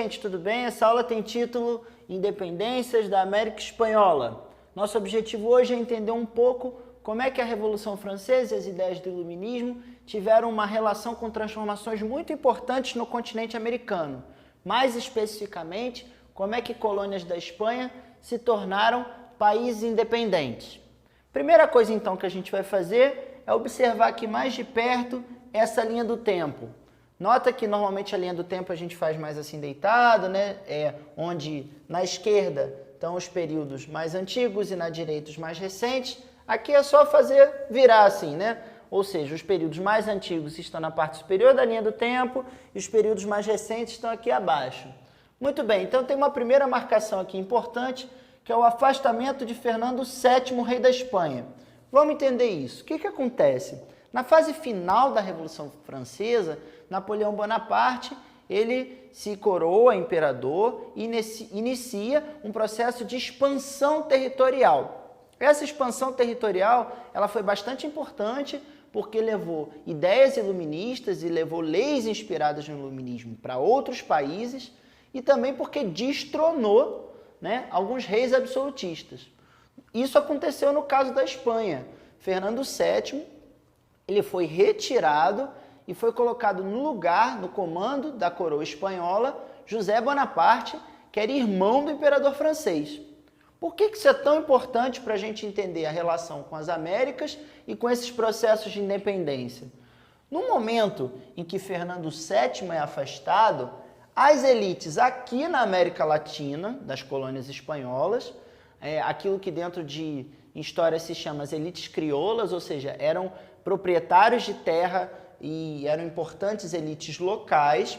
gente, tudo bem? Essa aula tem título Independências da América Espanhola. Nosso objetivo hoje é entender um pouco como é que a Revolução Francesa e as ideias do Iluminismo tiveram uma relação com transformações muito importantes no continente americano. Mais especificamente, como é que colônias da Espanha se tornaram países independentes. Primeira coisa então que a gente vai fazer é observar aqui mais de perto essa linha do tempo. Nota que normalmente a linha do tempo a gente faz mais assim deitado, né? Onde na esquerda estão os períodos mais antigos e na direita os mais recentes. Aqui é só fazer virar assim, né? Ou seja, os períodos mais antigos estão na parte superior da linha do tempo e os períodos mais recentes estão aqui abaixo. Muito bem, então tem uma primeira marcação aqui importante, que é o afastamento de Fernando VII, rei da Espanha. Vamos entender isso. O que acontece? Na fase final da Revolução Francesa, Napoleão Bonaparte, ele se coroa imperador e inicia um processo de expansão territorial. Essa expansão territorial ela foi bastante importante porque levou ideias iluministas e levou leis inspiradas no iluminismo para outros países e também porque destronou, né, alguns reis absolutistas. Isso aconteceu no caso da Espanha. Fernando VII ele foi retirado e foi colocado no lugar, no comando da coroa espanhola, José Bonaparte, que era irmão do imperador francês. Por que isso é tão importante para a gente entender a relação com as Américas e com esses processos de independência? No momento em que Fernando VII é afastado, as elites aqui na América Latina, das colônias espanholas, aquilo que dentro de história se chama as elites crioulas, ou seja, eram proprietários de terra e eram importantes elites locais,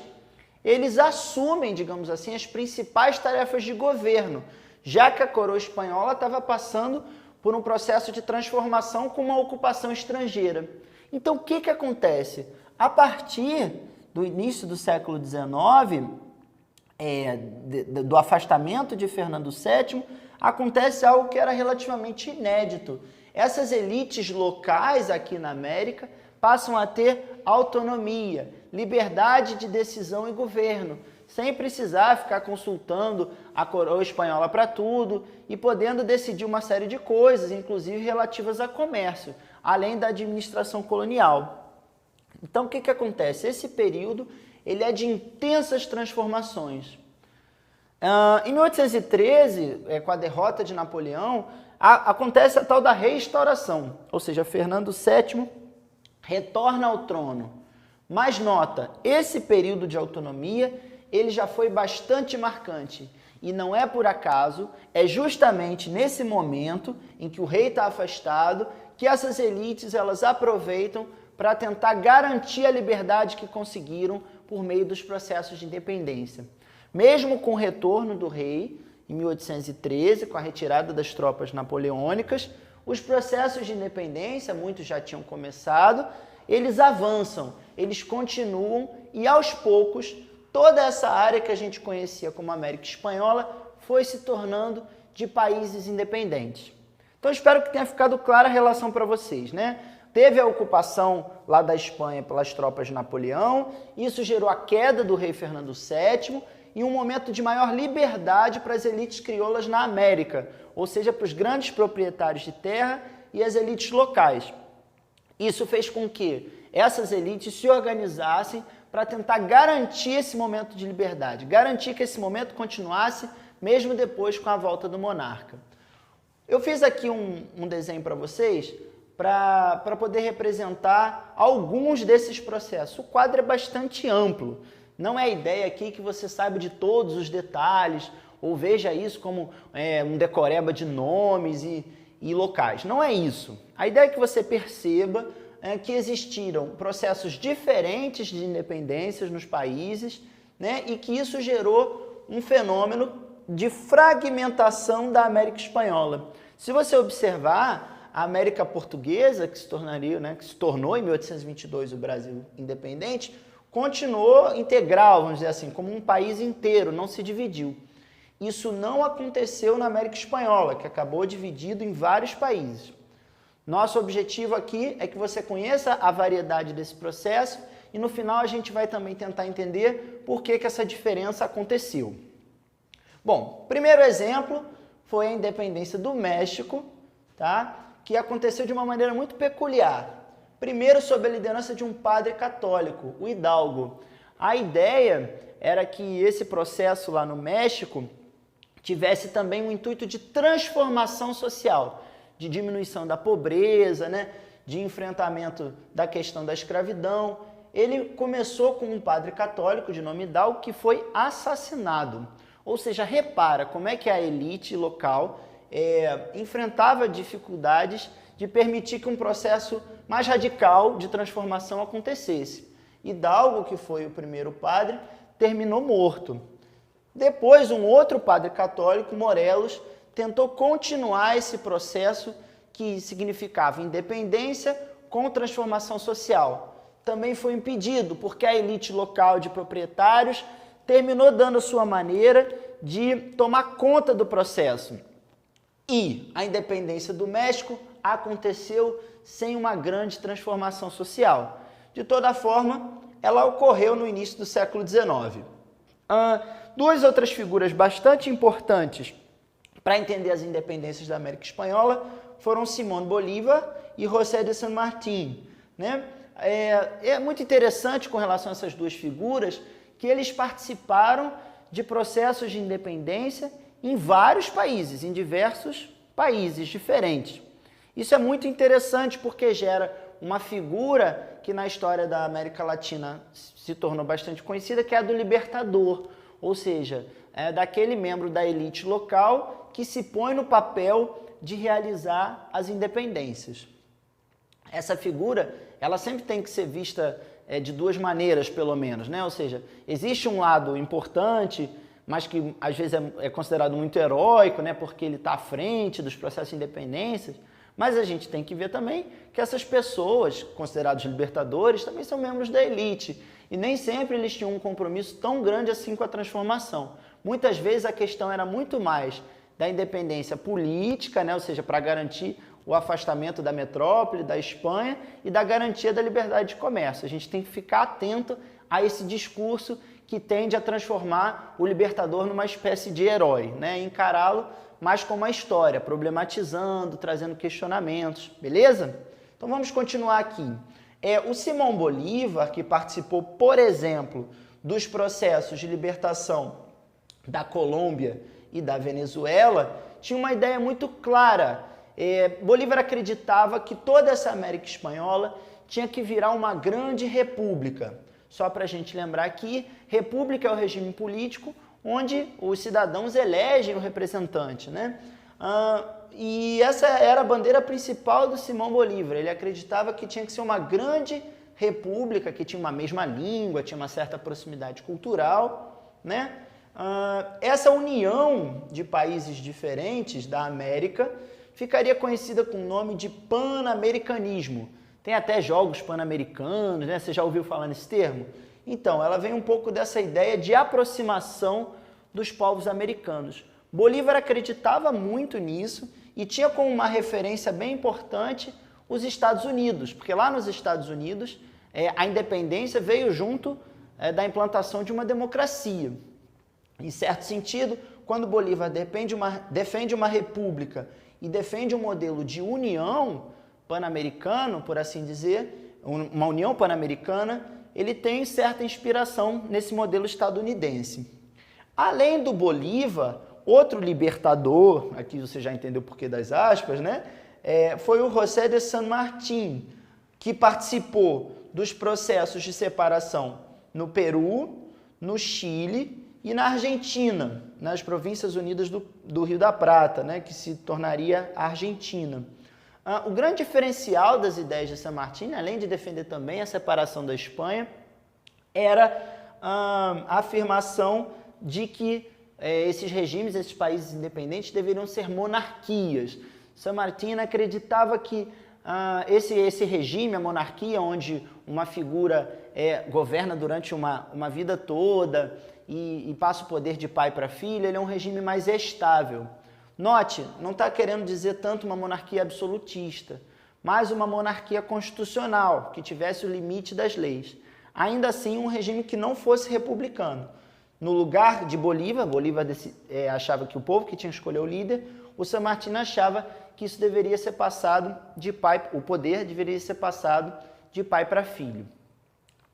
eles assumem, digamos assim, as principais tarefas de governo, já que a coroa espanhola estava passando por um processo de transformação com uma ocupação estrangeira. Então, o que acontece? A partir do início do século XIX, do afastamento de Fernando VII, acontece algo que era relativamente inédito. Essas elites locais aqui na América passam a ter autonomia, liberdade de decisão e governo, sem precisar ficar consultando a coroa espanhola para tudo e podendo decidir uma série de coisas, inclusive relativas a comércio, além da administração colonial. Então, o que acontece? Esse período ele é de intensas transformações. Em 1813, com a derrota de Napoleão, acontece a tal da restauração, ou seja, Fernando VII retorna ao trono. Mas nota, esse período de autonomia ele já foi bastante marcante e não é por acaso, é justamente nesse momento em que o rei está afastado que essas elites elas aproveitam para tentar garantir a liberdade que conseguiram por meio dos processos de independência. Mesmo com o retorno do rei, em 1813, com a retirada das tropas napoleônicas, os processos de independência, muitos já tinham começado, eles avançam, eles continuam e aos poucos toda essa área que a gente conhecia como América Espanhola foi se tornando de países independentes. Então espero que tenha ficado clara a relação para vocês, né? Teve a ocupação lá da Espanha pelas tropas de Napoleão, isso gerou a queda do rei Fernando VII e um momento de maior liberdade para as elites crioulas na América, ou seja, para os grandes proprietários de terra e as elites locais. Isso fez com que essas elites se organizassem para tentar garantir esse momento de liberdade, garantir que esse momento continuasse mesmo depois com a volta do monarca. Eu fiz aqui um desenho para vocês para poder representar alguns desses processos. O quadro é bastante amplo. Não é a ideia aqui que você saiba de todos os detalhes ou veja isso como um decoreba de nomes e locais. Não é isso. A ideia é que você perceba que existiram processos diferentes de independências nos países, né, e que isso gerou um fenômeno de fragmentação da América Espanhola. Se você observar, a América Portuguesa, que se tornou em 1822 o Brasil independente, continuou integral, vamos dizer assim, como um país inteiro, não se dividiu. Isso não aconteceu na América Espanhola, que acabou dividido em vários países. Nosso objetivo aqui é que você conheça a variedade desse processo e no final a gente vai também tentar entender por que essa diferença aconteceu. Bom, primeiro exemplo foi a independência do México, tá? Que aconteceu de uma maneira muito peculiar. Primeiro, sob a liderança de um padre católico, o Hidalgo. A ideia era que esse processo lá no México tivesse também um intuito de transformação social, de diminuição da pobreza, né? De enfrentamento da questão da escravidão. Ele começou com um padre católico de nome Hidalgo que foi assassinado. Ou seja, repara como é que a elite local enfrentava dificuldades de permitir que um processo mais radical de transformação acontecesse. Hidalgo, que foi o primeiro padre, terminou morto. Depois, um outro padre católico, Morelos, tentou continuar esse processo que significava independência com transformação social. Também foi impedido, porque a elite local de proprietários terminou dando a sua maneira de tomar conta do processo. E a independência do México aconteceu sem uma grande transformação social. De toda forma, ela ocorreu no início do século XIX. Duas outras figuras bastante importantes para entender as independências da América Espanhola foram Simón Bolívar e José de San Martín, né? É muito interessante com relação a essas duas figuras que eles participaram de processos de independência em vários países, em diversos países diferentes. Isso é muito interessante porque gera uma figura que na história da América Latina se tornou bastante conhecida, que é a do libertador, ou seja, é daquele membro da elite local que se põe no papel de realizar as independências. Essa figura, ela sempre tem que ser vista de duas maneiras, pelo menos, né? Ou seja, existe um lado importante, mas que às vezes é considerado muito heróico, né? Porque ele está à frente dos processos de independência, mas a gente tem que ver também que essas pessoas, considerados libertadores, também são membros da elite, e nem sempre eles tinham um compromisso tão grande assim com a transformação. Muitas vezes a questão era muito mais da independência política, né? Ou seja, para garantir o afastamento da metrópole, da Espanha, e da garantia da liberdade de comércio. A gente tem que ficar atento a esse discurso que tende a transformar o libertador numa espécie de herói, né? Encará-lo mais como uma história, problematizando, trazendo questionamentos, beleza? Então vamos continuar aqui. O Simón Bolívar, que participou, por exemplo, dos processos de libertação da Colômbia e da Venezuela, tinha uma ideia muito clara. Bolívar acreditava que toda essa América Espanhola tinha que virar uma grande república. Só para a gente lembrar aqui, república é o regime político onde os cidadãos elegem o representante, né? E essa era a bandeira principal do Simón Bolívar. Ele acreditava que tinha que ser uma grande república, que tinha uma mesma língua, tinha uma certa proximidade cultural, né? Essa união de países diferentes da América ficaria conhecida com o nome de pan-americanismo. Tem até jogos pan-americanos, né? Você já ouviu falar nesse termo? Então, ela vem um pouco dessa ideia de aproximação dos povos americanos. Bolívar acreditava muito nisso e tinha como uma referência bem importante os Estados Unidos, porque lá nos Estados Unidos a independência veio junto da implantação de uma democracia. Em certo sentido, quando Bolívar defende uma república e defende um modelo de união pan-americano, por assim dizer, uma união pan-americana, ele tem certa inspiração nesse modelo estadunidense. Além do Bolívar, outro libertador, aqui você já entendeu o porquê das aspas, né? Foi o José de San Martín, que participou dos processos de separação no Peru, no Chile e na Argentina, nas Províncias Unidas do Rio da Prata, né? Que se tornaria a Argentina. O grande diferencial das ideias de San Martín, além de defender também a separação da Espanha, era a afirmação de que esses regimes, esses países independentes deveriam ser monarquias. San Martín acreditava que esse regime, a monarquia, onde uma figura governa durante uma vida toda e passa o poder de pai para filho, ele é um regime mais estável. Note, não está querendo dizer tanto uma monarquia absolutista, mas uma monarquia constitucional, que tivesse o limite das leis. ainda assim um regime que não fosse republicano. No lugar de Bolívar, achava que o povo que tinha que escolher o líder, o San Martín achava que isso deveria ser passado de pai, o poder deveria ser passado de pai para filho.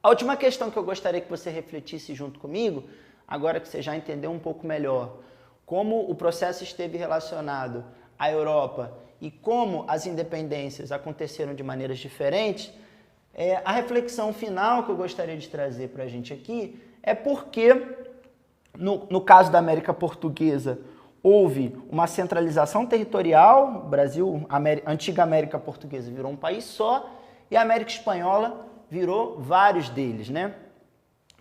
A última questão que eu gostaria que você refletisse junto comigo, agora que você já entendeu um pouco melhor como o processo esteve relacionado à Europa e como as independências aconteceram de maneiras diferentes, a reflexão final que eu gostaria de trazer para a gente aqui é porque, no caso da América Portuguesa, houve uma centralização territorial, o Brasil, a antiga América Portuguesa virou um país só, e a América Espanhola virou vários deles, né?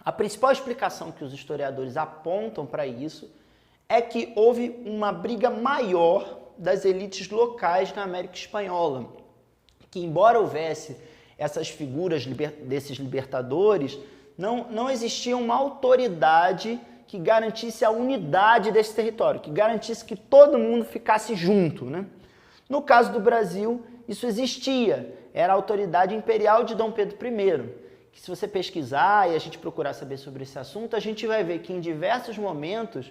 A principal explicação que os historiadores apontam para isso é que houve uma briga maior das elites locais na América Espanhola, que embora houvesse essas figuras desses libertadores, não existia uma autoridade que garantisse a unidade desse território, que garantisse que todo mundo ficasse junto, né? No caso do Brasil, isso existia, era a autoridade imperial de Dom Pedro I, que se você pesquisar e a gente procurar saber sobre esse assunto, a gente vai ver que em diversos momentos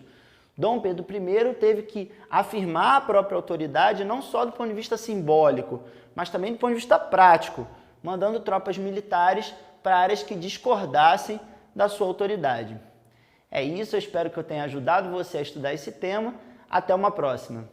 Dom Pedro I teve que afirmar a própria autoridade não só do ponto de vista simbólico, mas também do ponto de vista prático, mandando tropas militares para áreas que discordassem da sua autoridade. É isso, eu espero que eu tenha ajudado você a estudar esse tema. Até uma próxima!